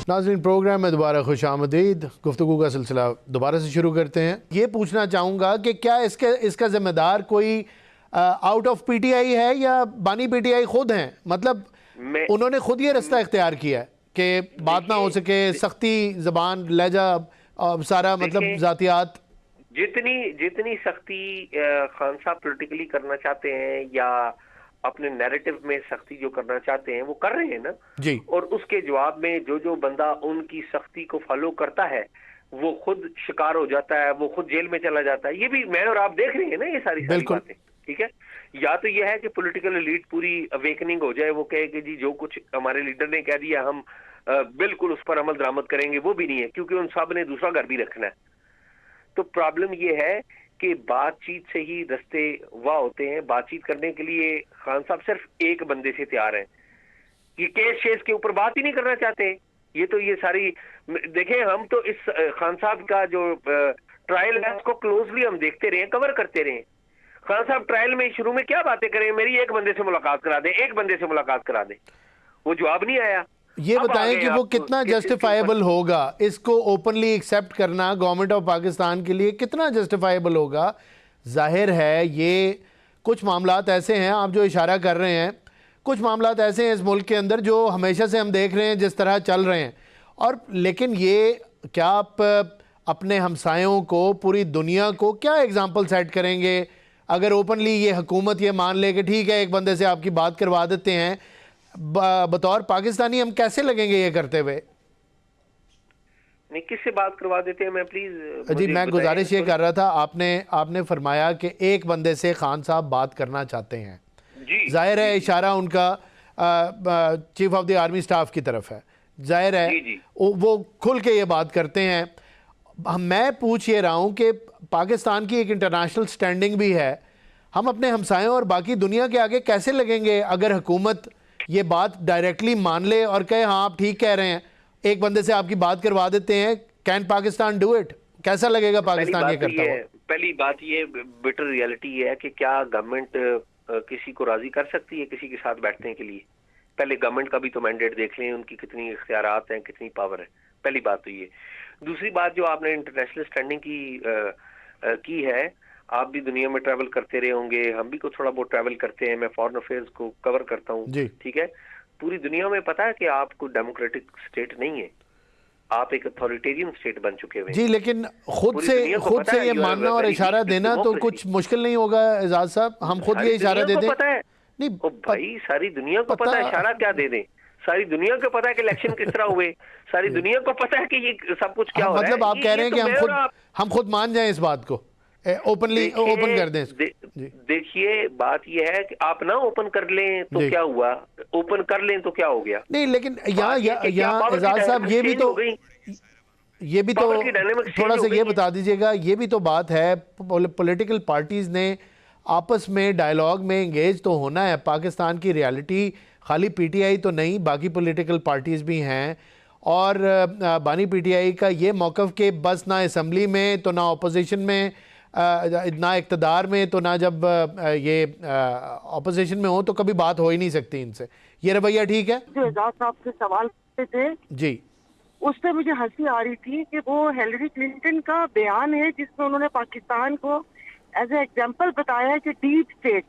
नाज़रीन, प्रोग्राम में दोबारा खुश आमदीद। गुफ्तगू का सिलसिला दोबारा से शुरू करते हैं। ये पूछना चाहूँगा कि क्या इसका ज़िम्मेदार कोई आउट ऑफ पीटीआई है या बानी पीटीआई खुद हैं? मतलब उन्होंने खुद ये रास्ता इख्तियार किया है कि बात ना हो सके, सख्ती ज़बान लहजा सारा मतलब ज़ातियात। जितनी सख्ती खान साहब पॉलिटिकली करना चाहते हैं या अपने नैरेटिव में सख्ती जो करना चाहते हैं वो कर रहे हैं ना जी। और उसके जवाब में जो बंदा उनकी सख्ती को फॉलो करता है वो खुद शिकार हो जाता है, वो खुद जेल में चला जाता है। ये भी मैं और आप देख रहे हैं ना ये सारी बातें, ठीक है। या तो ये है कि पॉलिटिकल एलीट पूरी अवेकनिंग हो जाए, वो कहे कि जी जो कुछ हमारे लीडर ने कह दिया हम बिल्कुल उस पर अमल दरामद करेंगे, वो भी नहीं है क्योंकि उन सब ने दूसरा घर भी रखना है। तो प्रॉब्लम ये है कि बातचीत से ही रास्ते वाह होते हैं। बातचीत करने के लिए खान साहब सिर्फ एक बंदे से तैयार हैं। ये केस शेस के ऊपर बात ही नहीं करना चाहते। ये सारी देखें, हम तो इस खान साहब का जो ट्रायल है उसको क्लोजली हम देखते रहे, कवर करते रहे। खान साहब ट्रायल में शुरू में क्या बातें करें, मेरी एक बंदे से मुलाकात करा दें, एक बंदे से मुलाकात करा दें, वो जवाब नहीं आया। ये बताएं कि वो कितना जस्टिफाइबल होगा, इसको ओपनली एक्सेप्ट करना गवर्नमेंट ऑफ पाकिस्तान के लिए कितना जस्टिफाइबल होगा। जाहिर है ये कुछ मामलात ऐसे हैं, आप जो इशारा कर रहे हैं, कुछ मामलात ऐसे हैं इस मुल्क के अंदर जो हमेशा से हम देख रहे हैं जिस तरह चल रहे हैं। और लेकिन ये क्या आप अपने हमसायों को, पूरी दुनिया को क्या एग्जाम्पल सेट करेंगे अगर ओपनली ये हुकूमत ये मान ले कि ठीक है एक बंदे से आपकी बात करवा देते हैं, बतौर पाकिस्तानी हम कैसे लगेंगे ये करते हुए? नहीं, किससे बात करवा देते हैं? मैं प्लीज जी, मैं गुजारिश ये कर रहा था, आपने फरमाया कि एक बंदे से खान साहब बात करना चाहते हैं। जाहिर है इशारा उनका chief of the army staff की तरफ है, जाहिर है वो खुल के ये बात करते हैं। मैं पूछ ये रहा हूँ कि पाकिस्तान की एक इंटरनेशनल स्टैंडिंग भी है, हम अपने हमसायों और बाकी दुनिया के आगे कैसे लगेंगे अगर हुकूमत ये बात डायरेक्टली मान ले और कहे हाँ आप ठीक कह रहे हैं, एक बंदे से आपकी बात करवा देते हैं, कैन पाकिस्तान डू इट? कैसा लगेगा पाकिस्तान ये करता हुआ? पहली बात ये बिटर रियलिटी है कि क्या गवर्नमेंट किसी को राजी कर सकती है किसी के साथ बैठने के लिए? पहले गवर्नमेंट का भी तो मैंडेट देख लें, उनकी कितनी इख्तियारात हैं, कितनी पावर है। पहली बात तो ये। दूसरी बात, जो आपने इंटरनेशनल स्टैंडिंग की है, आप भी दुनिया में ट्रैवल करते रहे होंगे, हम भी को थोड़ा बहुत ट्रैवल करते हैं, मैं फॉरेन अफेयर्स को कवर करता हूँ, ठीक है। पूरी दुनिया में पता है कि आप कोई डेमोक्रेटिक स्टेट नहीं है, आप एक अथॉरिटेरियन स्टेट बन चुके हुए जी। लेकिन खुद से ये मानना और इशारा देना तो कुछ मुश्किल नहीं होगा एजाज साहब? हम खुद ये इशारा दे दें? नहीं भाई, सारी दुनिया को पता है, इशारा क्या दे दें? सारी दुनिया को पता है कि इलेक्शन किस तरह हुए, सारी दुनिया को पता है कि ये सब कुछ क्या हो रहा है। मतलब आप कह रहे हैं कि हम खुद मान जाएं इस बात को, ओपनली ओपन कर दें? देखिए, बात यह है कि आप ना ओपन कर लें तो क्या हुआ, ओपन कर लें तो क्या हो गया? नहीं, लेकिन यहाँ एजाज साहब ये भी तो थोड़ा सा ये बता दीजिएगा, ये भी तो बात है, पॉलिटिकल पार्टीज ने आपस में डायलॉग में इंगेज तो होना है। पाकिस्तान की रियलिटी खाली पीटीआई तो नहीं, बाकी पॉलिटिकल पार्टीज भी हैं, और बानी पीटीआई का ये मौक़िफ़ कि बस ना असेंबली में तो ना अपोजिशन में, ना इक़्तिदार में तो ना जब ये अपोजिशन में हो तो कभी बात हो ही नहीं सकती इनसे, ये रवैया ठीक है? जो एजाज साहब से सवाल थे जी, उस पर मुझे हंसी आ रही थी कि वो हिलरी क्लिंटन का बयान है जिसमें उन्होंने पाकिस्तान को एज ए एग्जाम्पल बताया है कि डीप स्टेट,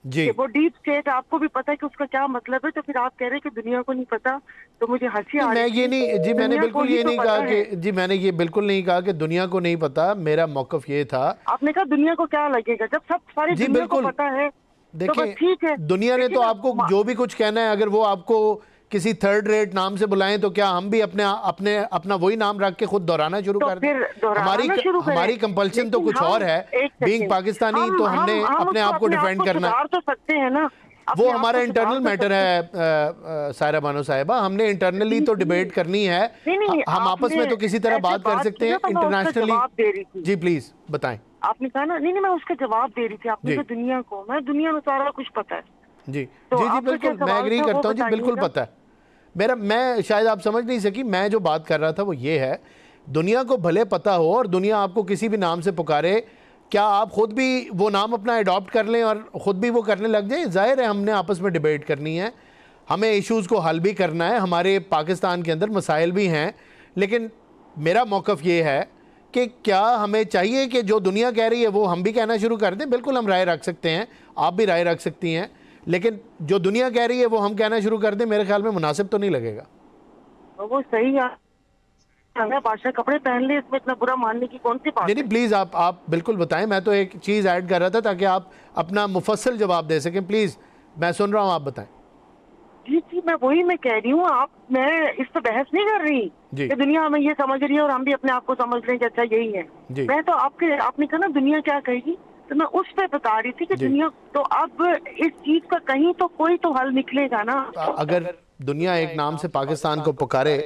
जी, वो डीप स्टेट आपको भी पता है कि उसका क्या मतलब है, तो फिर आप कह रहे हैं कि दुनिया को नहीं पता, तो मुझे हंसी आ रही है। ये नहीं जी, मैंने बिल्कुल ये नहीं कहा कि जी, मैंने ये बिल्कुल नहीं कहा कि दुनिया को नहीं पता। मेरा मौक़िफ़ ये था, आपने कहा दुनिया को क्या लगेगा जब सब सारी दुनिया को पता है। देखिए, ठीक है, दुनिया ने तो आपको जो भी कुछ कहना है, अगर वो आपको किसी थर्ड रेट नाम से बुलाएं तो क्या हम भी अपना वही नाम रख के खुद दोहराना शुरू कर दें? हमारी कंपल्शन तो कुछ और है, बीइंग पाकिस्तानी, तो हमने अपने आप को डिफेंड करना तो सकते हैं ना, वो हमारा इंटरनल मैटर है। सायरा बानो साहिबा, हमने इंटरनली तो डिबेट करनी है, हम आपस में तो किसी तरह बात कर सकते हैं। इंटरनेशनली जी प्लीज बताएं। आपने कहा ना, नहीं मैं उसका जवाब दे रही थी, आपने कहा दुनिया को, मैं दुनिया में सारा कुछ पता है। जी जी बिल्कुल, मैं एग्री करता हूँ जी, बिल्कुल पता है। मैं शायद आप समझ नहीं सकी, मैं जो बात कर रहा था वो ये है, दुनिया को भले पता हो और दुनिया आपको किसी भी नाम से पुकारे, क्या आप खुद भी वो नाम अपना अडॉप्ट कर लें और ख़ुद भी वो करने लग जाएं? ज़ाहिर है हमने आपस में डिबेट करनी है, हमें इश्यूज़ को हल भी करना है, हमारे पाकिस्तान के अंदर मसाइल भी हैं, लेकिन मेरा मौक़िफ़ ये है कि क्या हमें चाहिए कि जो दुनिया कह रही है वो हम भी कहना शुरू कर दें? बिल्कुल हम राय रख सकते हैं, आप भी राय रख सकती हैं, लेकिन जो दुनिया कह रही है वो हम कहना शुरू कर दें, मेरे ख्याल में मुनासिब तो नहीं लगेगा। वो सही है, बादशाह कपड़े पहन ले, इसमें इतना बुरा मानने की कौन सी बात नहीं है? नहीं, प्लीज़ आप बिल्कुल बताएं। मैं तो एक चीज़ ऐड कर रहा था ताकि आप अपना मुफस्सल जवाब दे सकें। प्लीज़, मैं सुन रहा हूँ, आप बताएं। जी जी, मैं कह रही हूँ, मैं इस पर बहस नहीं कर रही जी। कि दुनिया हमें ये समझ रही है और हम भी अपने आप को समझ रहे हैं कि अच्छा यही है। जी। मैं तो आपने कहा ना दुनिया क्या कहेगी, तो मैं उस पे बता रही थी कि जी। दुनिया तो अब इस चीज का कहीं तो कोई तो हल निकलेगा ना। अगर दुनिया एक नाम से पाकिस्तान को पुकारे,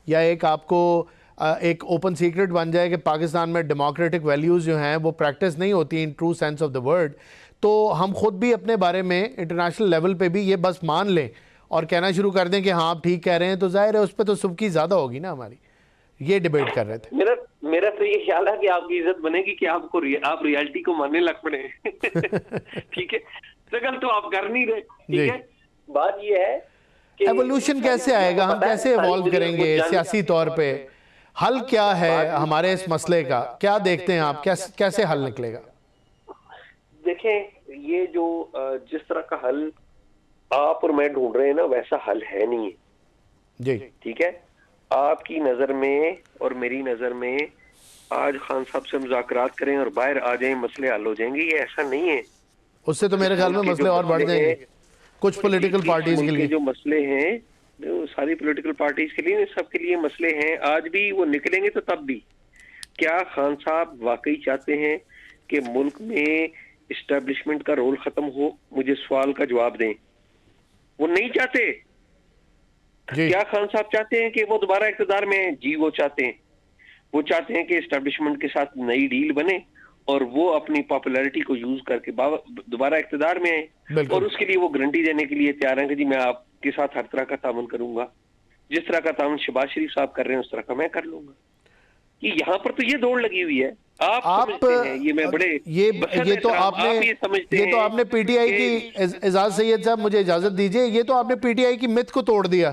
या एक आपको एक ओपन सीक्रेट बन जाए कि पाकिस्तान में डेमोक्रेटिक वैल्यूज़ जो हैं वो प्रैक्टिस नहीं होती in true sense of the word, तो हम खुद भी अपने बारे में इंटरनेशनल लेवल पे भी ये बस मान लें और कहना शुरू कर दें कि हाँ आप ठीक कह रहे हैं, तो जाहिर है उस पर तो सुबकी ज़्यादा होगी ना हमारी। ये डिबेट कर रहे थे। मेरा तो ये ख्याल है कि आपकी इज्जत बनेगी कि आप रियलिटी को मानने लग पड़े। ठीक है, स्ट्रगल तो आप कर नहीं रहे। ठीक है, बात ये है कि एवोल्यूशन कैसे आएगा, हम कैसे इवॉल्व करेंगे सियासी तौर पे? हल क्या है हमारे इस मसले का? क्या देखते हैं आप, कैसे हल निकलेगा? देखें, ये जो जिस तरह का हल आप और मैं ढूंढ रहे हैं ना, वैसा हल है नहीं है जी। ठीक है, आपकी नजर में और मेरी नजर में आज खान साहब से मुज़ाकरात करें और बाहर आ जाएं, मसले हल हो जाएंगे, ये ऐसा नहीं है। उससे तो मेरे ख्याल में मसले और बढ़ जाएंगे कुछ पॉलिटिकल पार्टीज के लिए। जो मसले हैं, जो सारी पॉलिटिकल पार्टीज के लिए, सबके लिए मसले हैं, आज भी वो निकलेंगे। तो तब भी क्या खान साहब वाकई चाहते हैं कि मुल्क में इस्टेब्लिशमेंट का रोल खत्म हो? मुझे सवाल का जवाब दें। वो नहीं चाहते। क्या खान साहब चाहते हैं कि वो दोबारा इक़्तिदार में हैं? जी वो चाहते हैं। वो चाहते हैं कि इस्टेब्लिशमेंट के साथ नई डील बने और वो अपनी पॉपुलैरिटी को यूज करके दोबारा इक़्तिदार में आए, और उसके लिए वो गारंटी देने के लिए तैयार हैं कि जी मैं आपके साथ हर तरह का ताउन करूंगा, जिस तरह का ताउन शहबाज शरीफ साहब कर रहे हैं उस तरह का मैं कर लूंगा। कि यहाँ पर तो ये दौड़ लगी हुई है। आप समझते हैं, ये मैं बड़े ये तो आपने पीटीआई की, एजाज सैयद साहब मुझे इजाजत दीजिए, ये तो आपने पीटीआई की मिथ को तोड़ दिया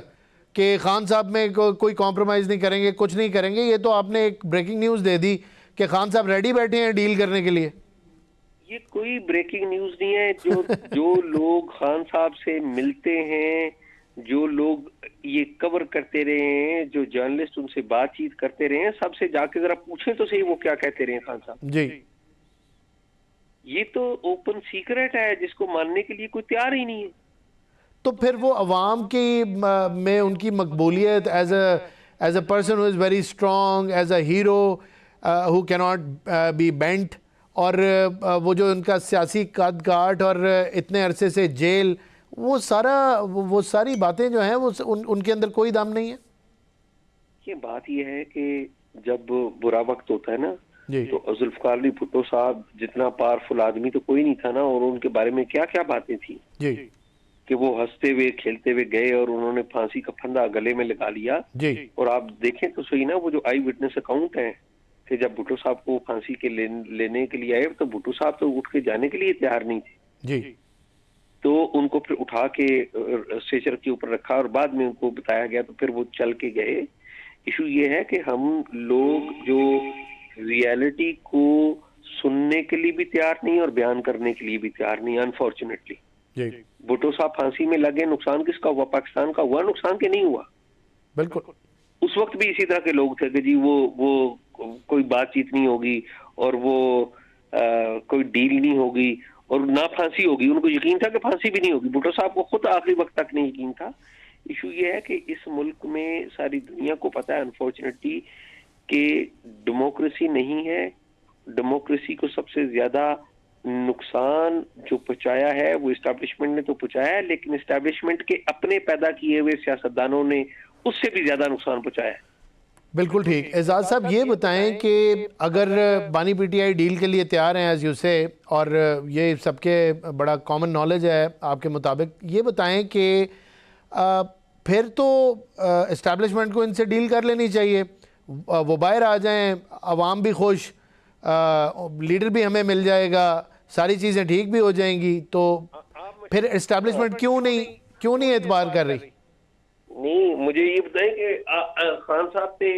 कि खान साहब में कोई कॉम्प्रोमाइज नहीं करेंगे, कुछ नहीं करेंगे। ये तो आपने एक ब्रेकिंग न्यूज दे दी कि खान साहब रेडी बैठे हैं डील करने के लिए। ये कोई ब्रेकिंग न्यूज नहीं है। जो लोग खान साहब से मिलते हैं, जो लोग ये कवर करते रहे हैं, जो जर्नलिस्ट उनसे बातचीत करते रहे हैं, सबसे जाके जरा पूछें तो सही वो क्या कहते रहे हैं खान साहब जी। ये तो ओपन सीक्रेट है जिसको मानने के लिए कोई तैयार ही नहीं है। तो फिर वो अवाम की में उनकी मकबूलियत as a person who is very strong, as a hero who cannot be bent, और वो जो उनका सियासी कद काठ और इतने अरसे से जेल, वो सारी बातें जो हैं वो उनके अंदर कोई दम नहीं है। ये बात ये है कि जब बुरा वक्त होता है ना, तो जुल्फकार अली भुट्टो साहब जितना पावरफुल आदमी तो कोई नहीं था ना, और उनके बारे में क्या क्या बातें थी जी, कि वो हंसते हुए खेलते हुए गए और उन्होंने फांसी का फंदा गले में लगा लिया जी। और आप देखें तो सही ना, वो जो आई विटनेस अकाउंट है कि जब भुट्टो साहब को फांसी के लेने के लिए आए तो भुट्टो साहब तो उठ के जाने के लिए तैयार नहीं थे जी। तो उनको फिर उठा के स्ट्रेचर के ऊपर रखा और बाद में उनको बताया गया तो फिर वो चल के गए। इशू ये है कि हम लोग जो रियलिटी को सुनने के लिए भी तैयार नहीं और बयान करने के लिए भी तैयार नहीं, अनफॉर्चुनेटली। भुट्टो साहब फांसी में लगे, नुकसान किसका हुआ? पाकिस्तान का हुआ, नुकसान के नहीं हुआ। बिल्कुल। उस वक्त भी इसी तरह के लोग थे कि जी वो कोई बातचीत नहीं होगी और वो कोई डील नहीं होगी और ना फांसी होगी। उनको यकीन था कि फांसी भी नहीं होगी। भुट्टो साहब को खुद आखिरी वक्त तक नहीं यकीन था। इशू ये है कि इस मुल्क में सारी दुनिया को पता है अनफॉर्चुनेटली कि डेमोक्रेसी नहीं है। डेमोक्रेसी को सबसे ज्यादा नुकसान जो पहुंचाया है वो इस्टेब्लिशमेंट ने तो पहुंचाया है, लेकिन इस्टेब्लिशमेंट के अपने पैदा किए हुए सियासतदानों ने उससे भी ज्यादा नुकसान पहुंचाया है। बिल्कुल ठीक। एजाज साहब ये बताएं कि अगर बानी पीटीआई डील के लिए तैयार हैं एज यू से, और ये सबके बड़ा कॉमन नॉलेज है आपके मुताबिक, ये बताएं कि फिर तो इस्टेब्लिशमेंट को इनसे डील कर लेनी चाहिए, वो बाहर आ जाएं, अवाम भी खुश, लीडर भी हमें मिल जाएगा, सारी चीज़ें ठीक भी हो जाएंगी। तो फिर इस्टेब्लिशमेंट क्यों नहीं क्यों नहीं एतबार कर रही? नहीं, मुझे ये बताएं कि खान साहब पे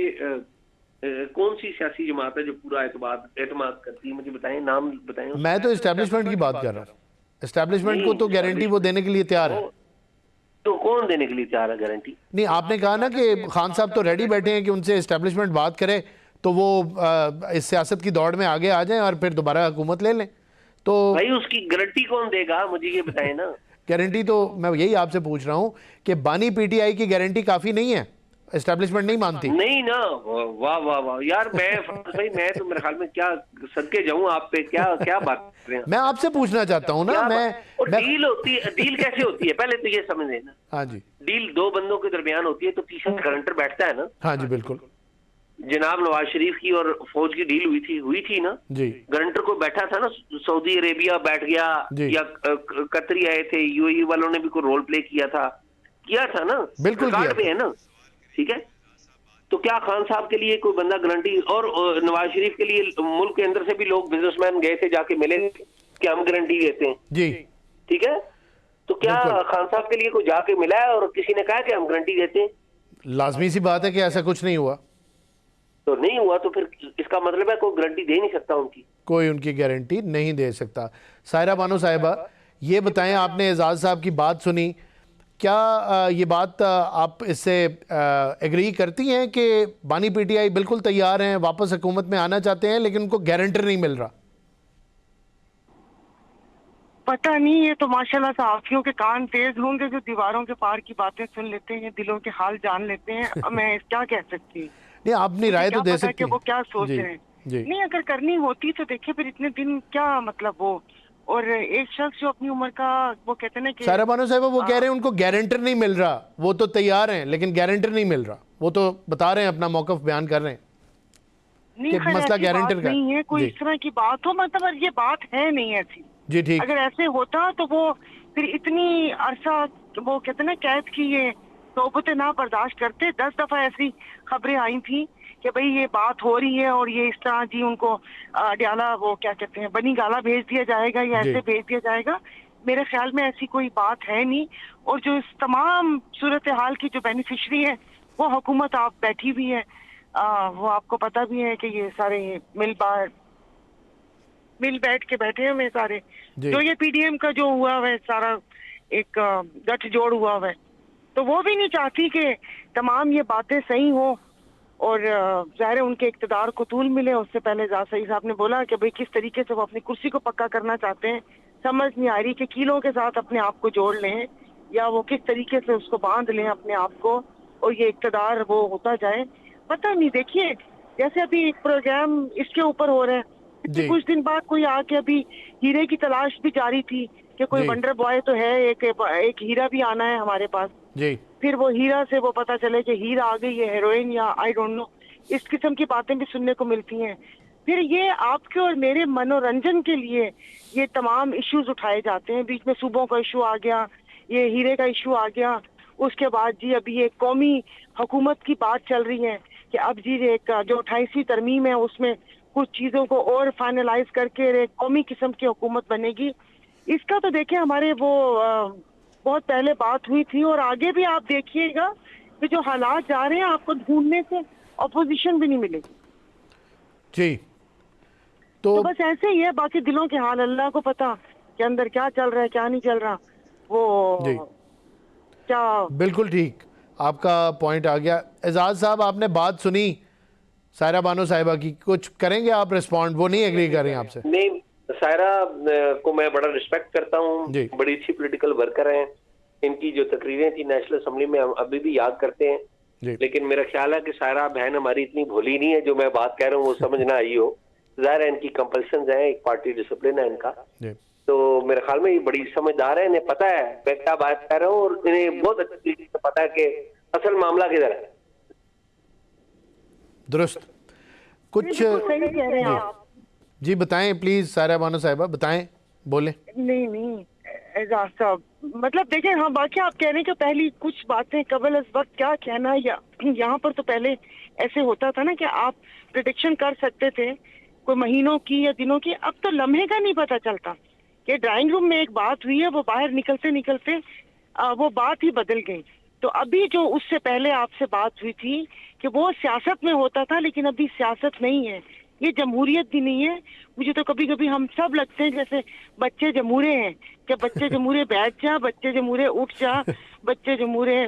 कौन सी सियासी जमात है जो पूरा एतमाद करती है? मुझे बताएं, नाम बताएं। मैं तो इस्टेब्लिशमेंट की बात कर रहा हूँ। इस्टेब्लिशमेंट को तो गारंटी वो देने के लिए तैयार है। तो कौन देने के लिए तैयार है गारंटी? नहीं, आपने कहा ना कि खान साहब तो रेडी बैठे हैं कि उनसे इस्टेब्लिशमेंट बात करे तो वो इस सियासत की दौड़ में आगे आ जाएं और फिर दोबारा हुकूमत ले लें। तो भाई उसकी गारंटी कौन देगा, मुझे ये बताएं ना। गारंटी तो मैं यही आपसे पूछ रहा हूँ कि बानी पीटीआई की गारंटी काफी नहीं है, एस्टेब्लिशमेंट नहीं मानती। नहीं ना, वाह वाह वाह यार, भाई मैं तो मेरे ख्याल में क्या सदके जाऊं आप पे, क्या क्या बात कर रहे हैं। मैं आपसे पूछना चाहता हूँ ना, और डील होती है, डील कैसे होती है पहले तो ये समझ लेना। हाँ जी, डील दो बंदों के दरमियान होती है तो तीसरा गारंटर बैठता है ना। हाँ जी बिल्कुल। जनाब नवाज शरीफ की और फौज की डील हुई थी ना जी। गारंटर को बैठा था ना, सऊदी अरेबिया बैठ गया या कतरी आए थे, यूएई वालों ने भी कोई रोल प्ले किया था ना, बिल्कुल किया पे है ना, ठीक है। तो क्या खान साहब के लिए कोई बंदा गारंटी, और नवाज शरीफ के लिए मुल्क के अंदर से भी लोग बिजनेसमैन गए थे, जाके मिले कि हम गारंटी देते हैं जी, ठीक है। तो क्या खान साहब के लिए कोई जाके मिला है और किसी ने कहा कि हम गारंटी देते हैं? लाजमी सी बात है कि ऐसा कुछ नहीं हुआ। तो नहीं हुआ तो फिर इसका मतलब है कोई गारंटी दे नहीं सकता उनकी, कोई उनकी गारंटी नहीं दे सकता। सायरा बानो साहिबा, ये बताएं, आपने एजाज साहब की बात सुनी, क्या ये बात आप इससे एग्री करती हैं कि बानी पीटीआई बिल्कुल तैयार हैं, वापस हुकूमत में आना चाहते हैं, लेकिन उनको गारंटर नहीं मिल रहा? पता नहीं, ये तो माशाल्लाह सहाफियों के कान तेज होंगे जो दीवारों के पार की बातें सुन लेते हैं, दिलों के हाल जान लेते हैं। अब मैं क्या कह सकती हूँ, नहीं, आप अपनी राय तो दे सकती हैं वो क्या सोच रहे हैं। नहीं, अगर करनी होती तो देखिए फिर इतने दिन क्या मतलब वो, और एक शख्स जो अपनी उम्र का, वो कहते हैं ना कि सायरा बानो साहिबा, वो कह रहे हैं उनको गारंटर नहीं मिल रहा, वो तो तैयार हैं लेकिन गारंटर नहीं मिल रहा, वो तो बता रहे हैं, अपना मौकफ बयान कर रहे हैं नहीं, कि मसला गारंटर का नहीं है, कोई इस तरह की बात हो, मतलब ये बात है नहीं ऐसी जी। ठीक, अगर ऐसे होता तो वो फिर इतनी अरसा, वो कहते ना कैद की ये सोबतें ना बर्दाश्त करते। 10 दफा ऐसी खबरें आई थी कि भाई ये बात हो रही है और ये इस तरह जी उनको अडियाला, वो क्या कहते हैं, बनी गाला भेज दिया जाएगा या ऐसे भेज दिया जाएगा। मेरे ख्याल में ऐसी कोई बात है नहीं। और जो इस तमाम सूरत हाल की जो बेनिफिशरी है वो हुकूमत आप बैठी हुई है, वो आपको पता भी है कि ये सारे मिल बैठ के बैठे हैं में सारे, जो ये पीडीएम का जो हुआ है सारा एक गठजोड़ हुआ है, तो वो भी नहीं चाहती कि तमाम ये बातें सही हो और ज़ाहिर है उनके इक़्तिदार को तूल मिले। उससे पहले सईद साहब ने बोला कि भाई किस तरीके से वो अपनी कुर्सी को पक्का करना चाहते हैं, समझ नहीं आ रही कि कीलों के साथ अपने आप को जोड़ लें या वो किस तरीके से उसको बांध लें अपने आप को और ये इक़्तिदार वो होता जाए, पता नहीं। देखिए जैसे अभी एक प्रोग्राम इसके ऊपर हो रहा है, कुछ दिन बाद कोई आके अभी हीरे की तलाश भी जारी थी कि कोई वंडर बॉय तो है, एक हीरा भी आना है हमारे पास जी। फिर वो हीरा से वो पता चले कि हीरा आ गई है, हेरोइन या आई डोंट नो, इस किस्म की बातें भी सुनने को मिलती हैं। फिर ये आपके और मेरे मनोरंजन के लिए ये तमाम इश्यूज उठाए जाते हैं। बीच में सूबों का इशू आ गया, ये हीरे का इशू आ गया, उसके बाद जी अभी ये कौमी हुकूमत की बात चल रही है कि अब जी एक जो 28वीं तरमीम है उसमें कुछ चीजों को और फाइनलाइज करके कौमी किस्म की हुकूमत बनेगी। इसका तो देखिए हमारे वो बहुत पहले बात हुई थी और आगे भी आप देखिएगा कि जो हालात जा रहे हैं आपको ढूंढने से अपोजिशन भी नहीं मिलेगी जी। तो बस ऐसे ही है, बाकी दिलों के हाल अल्लाह को पता कि अंदर क्या चल रहा है क्या नहीं चल रहा। वो जी क्या, बिल्कुल ठीक, आपका पॉइंट आ गया। एजाज साहब, आपने बात सुनी सायरा बानो साहिबा की, कुछ करेंगे आप रिस्पॉन्ड? वो नहीं एग्री कर रहे हैं आपसे? नहीं, सायरा को मैं बड़ा रिस्पेक्ट करता हूँ, बड़ी अच्छी पॉलिटिकल वर्कर हैं, इनकी जो तकरीरें थी नेशनल असेंबली में हम अभी भी याद करते हैं। लेकिन मेरा ख्याल है कि सायरा बहन हमारी इतनी भोली नहीं है, जो मैं बात कह रहा हूँ वो समझ ना आई हो। जाहिर है इनकी कंपल्शन है, एक पार्टी डिसिप्लिन है इनका, तो मेरे ख्याल में ये बड़ी समझदार है, इन्हें पता है मैं क्या बात कर रहा हूँ और इन्हें बहुत अच्छी तरीके से पता है कि असल मामला किधर है। दुरुस्त, कुछ सही कह रहे हैं आप जी, बताएं प्लीज सायरा बानो साहिबा, बताएं, बोले। नहीं एजाज साहब, मतलब देखें, हाँ बाकी आप कह रहे हैं कि पहली कुछ बातें कबल इस वक्त क्या कहना, या यहाँ पर तो पहले ऐसे होता था ना कि आप प्रिडिक्शन कर सकते थे कोई महीनों की या दिनों की। अब तो लम्हे का नहीं पता चलता कि ड्राइंग रूम में एक बात हुई है, वो बाहर निकलते निकलते वो बात ही बदल गई। तो अभी जो उससे पहले आपसे बात हुई थी कि वो सियासत में होता था, लेकिन अभी सियासत नहीं है, ये जमहूरियत भी नहीं है। मुझे तो कभी कभी हम सब लगते हैं जैसे बच्चे जमूरे हैं, कि बच्चे जमूरे बैठ जा, बच्चे जमूरे उठ जा, बच्चे जमूरे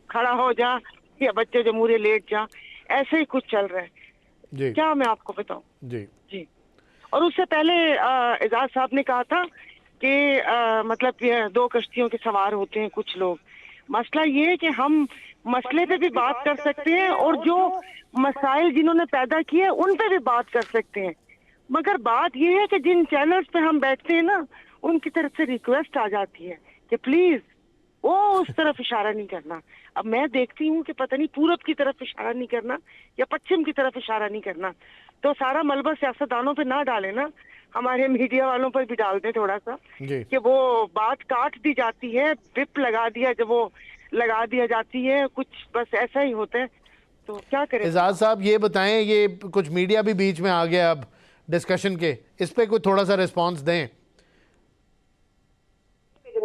खड़ा हो जा, या बच्चे जमूरे लेट जा, ऐसे ही कुछ चल रहा है जी। क्या मैं आपको बताऊं। जी जी। और उससे पहले एजाज साहब ने कहा था कि मतलब ये 2 कश्तियों के सवार होते हैं कुछ लोग। मसला ये है कि हम मसले पे भी बात कर सकते हैं और जो मसाइल जिन्होंने पैदा किए उन पे भी बात कर सकते हैं, मगर बात ये है कि जिन चैनल्स पे हम बैठते हैं ना, उनकी तरफ से रिक्वेस्ट आ जाती है कि प्लीज वो उस तरफ इशारा नहीं करना। अब मैं देखती हूँ कि पता नहीं पूरब की तरफ इशारा नहीं करना या पश्चिम की तरफ इशारा नहीं करना, तो सारा मलबा सियासतदानों पे ना डाले ना, हमारे मीडिया वालों पर भी डाल दें थोड़ा सा कि वो बात काट दी जाती है, विप लगा दिया, जब वो लगा दिया जाती है कुछ, बस ऐसा ही होता है। तो क्या करें। एजाज साहब ये बताएं, ये कुछ मीडिया भी बीच में आ गया अब डिस्कशन के, इस पे कोई थोड़ा सा रिस्पांस दें।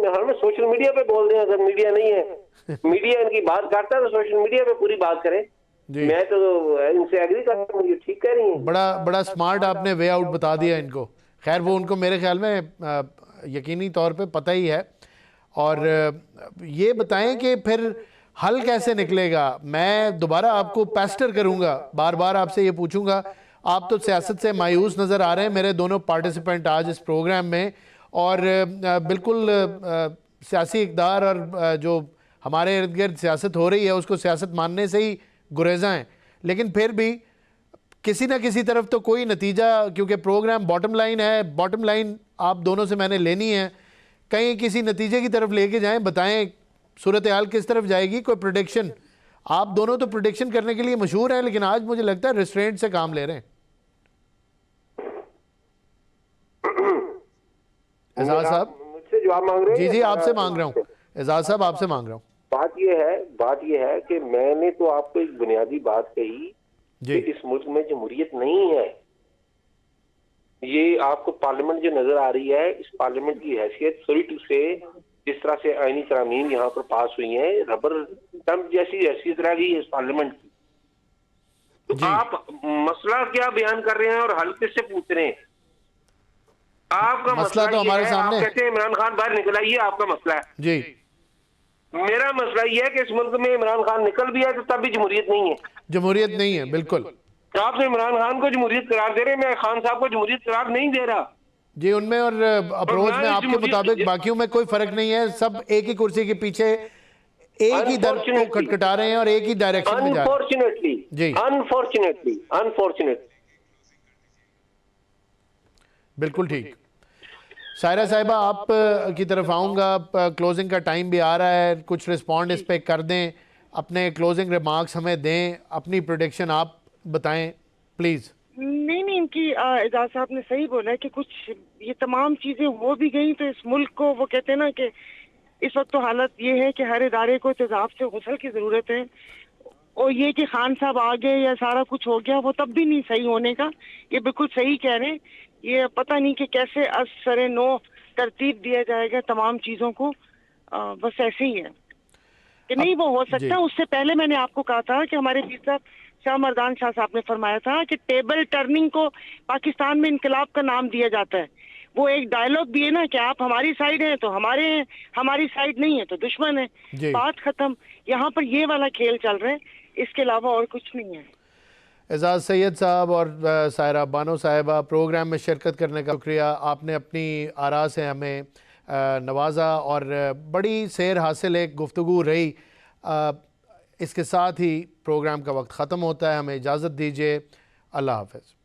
हमें सोशल मीडिया पे बोल दें, अगर मीडिया नहीं है मीडिया इनकी बात करता है तो सोशल मीडिया पे पूरी बात करें। मैं तो इनसे एग्री करता हूँ, ये ठीक कह रही हैं। बड़ा स्मार्ट आपने वे आउट बता दिया इनको। खैर वो उनको मेरे ख्याल में यकीनी तौर पे पता ही है। और ये बताएं कि फिर हल कैसे निकलेगा। मैं दोबारा आपको पेस्टर करूंगा, बार बार आपसे ये पूछूंगा। आप तो सियासत से मायूस नज़र आ रहे हैं, मेरे दोनों पार्टिसिपेंट आज इस प्रोग्राम में, और बिल्कुल सियासी इक़्तिदार और जो हमारे इर्द गिर्द सियासत हो रही है उसको सियासत मानने से ही गुरेज़ा हैं, लेकिन फिर भी किसी ना किसी तरफ तो कोई नतीजा, क्योंकि प्रोग्राम बॉटम लाइन है, बॉटम लाइन आप दोनों से मैंने लेनी है, कहीं किसी नतीजे की तरफ लेके जाएं। बताएं सूरत हाल किस तरफ जाएगी, कोई प्रेडिक्शन। आप दोनों तो प्रेडिक्शन करने के लिए मशहूर हैं, लेकिन आज मुझे लगता है रिस्ट्रेंट से काम ले रहे हैं। एजाज साहब मुझसे जवाब मांग रहे हैं? जी आपसे मांग रहा हूँ एजाज साहब, आपसे मांग रहा हूँ। बात ये है कि मैंने तो आपको एक बुनियादी बात कही कि इस मुल्क में जमहूरियत नहीं है। ये आपको पार्लियामेंट जो नजर आ रही है, इस पार्लियामेंट की हैसियत सॉरी टू से, जिस तरह से आईनी तरामीम यहाँ पर पास हुई हैं, रबर स्टंप जैसी हैसियत रह गई है इस पार्लियामेंट की। तो आप मसला क्या बयान कर रहे हैं और हल किससे पूछ रहे हैं? आपका मसला तो हमारे सामने। आप कहते हैं इमरान खान बाहर निकल आइए, आपका मसला है जी। मेरा मसला ये है कि इस मुल्क में इमरान खान निकल भी है तो तब भी जमहूरियत नहीं है। जमहूरियत नहीं है, बिल्कुल। तो आप तो इमरान खान को जमहूरियत करार दे रहे हैं, मैं खान साहब को जमहूरियत करार नहीं दे रहा जी। उनमें और अप्रोच में आपके मुताबिक बाकियों में कोई फर्क नहीं है, सब एक ही कुर्सी के पीछे एक ही दर को खटखटा रहे हैं और एक ही डायरेक्शन में जा रहे हैं। अनफॉर्चुनेटली जी, अनफॉर्चुनेटली बिल्कुल ठीक। सायरा साहिबा आप की तरफ आऊँगा, क्लोजिंग का टाइम भी आ रहा है, कुछ रिस्पॉन्ड इस पर कर दें, अपने क्लोजिंग रिमार्क्स हमें दें, अपनी प्रोडिक्शन आप बताएं प्लीज़। नहीं इनकी एजाज साहब ने सही बोला है कि कुछ ये तमाम चीज़ें हो भी गई तो इस मुल्क को, वो कहते हैं ना कि इस वक्त तो हालत ये है कि हर इदारे को तेजाब से गुसल की ज़रूरत है, और ये कि खान साहब आ गए या सारा कुछ हो गया वो तब भी नहीं सही होने का। ये बिल्कुल सही कह रहे हैं, ये पता नहीं कि कैसे असरे नो तरतीब दिया जाएगा तमाम चीज़ों को। बस ऐसे ही है कि नहीं वो हो सकता है। उससे पहले मैंने आपको कहा था कि हमारे पीर साहब शाह मर्दान शाह साहब ने फरमाया था कि टेबल टर्निंग को पाकिस्तान में इनकलाब का नाम दिया जाता है। वो एक डायलॉग भी है ना कि आप हमारी साइड हैं तो हमारे हैं, हमारी साइड नहीं है तो दुश्मन है, बात खत्म। यहाँ पर ये वाला खेल चल रहा है, इसके अलावा और कुछ नहीं है। एजाज सैयद साहब और सायरा बानो साहिबा, प्रोग्राम में शिरकत करने का शुक्रिया। आपने अपनी आरा से हमें नवाजा और बड़ी सैर हासिल एक गुफ्तगू रही। इसके साथ ही प्रोग्राम का वक्त ख़त्म होता है, हमें इजाज़त दीजिए। अल्लाह हाफ़िज़।